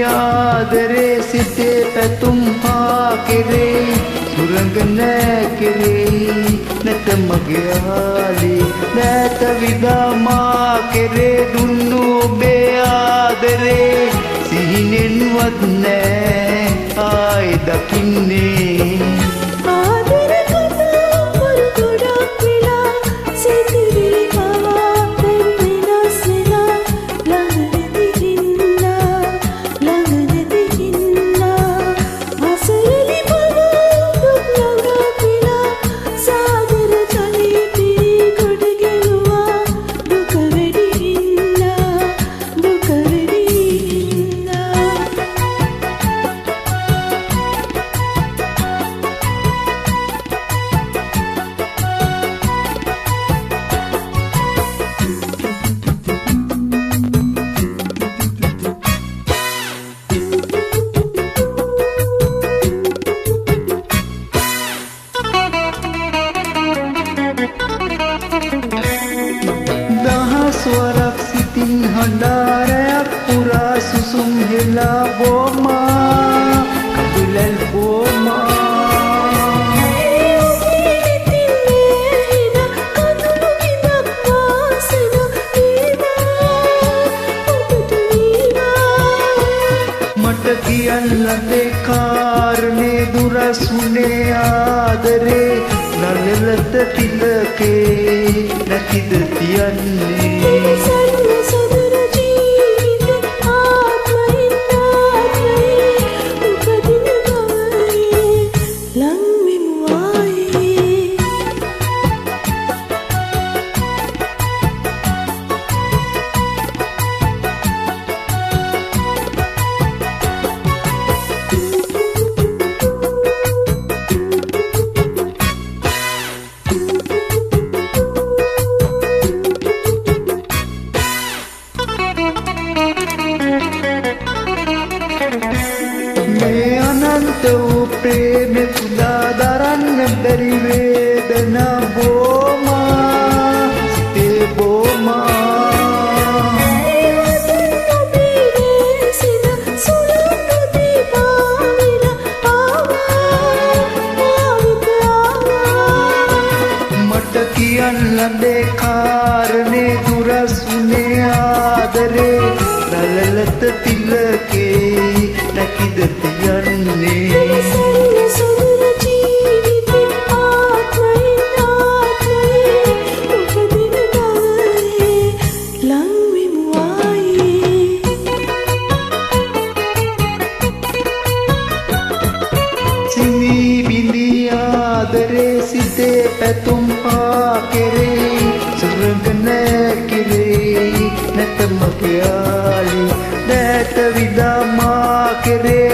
ආදරේ සිතේ පැතුම් පා කෙරේ සුරංග නෑ කෙරේ නැත මගේ ආලි නැත විදා මා කෙරේ දුන්නු ඔබේ ආදරේ සිහිනෙන්වත් නෑ ආයි දකින්නේ ස්වරක් සිතින් හඬාරයක් පුරා සුසුම් හෙලා බොමා කඳුලල් බොමා මට කියන්නට කාරණේ දුරස්ුනේ ආදරේ නලලත තිලකේ නැතිද තියන්නේ මේ අනන්ත වූ ප්‍රේම පුදා දරන්න බැරි වේදනා බොමා සිතේ බොමා මට කියන්න ලැබේ කාරණේ දුරස්ුනේ ආදරේ නලලත තිලකේ නැතිද තියන්නේ සිනී බිඳී ආදරේ සිතේ පැතුම් පා කෙරේ සුරංග නෑ කෙරේ නැත මගේ ආලි නැත විදා මා කෙරේ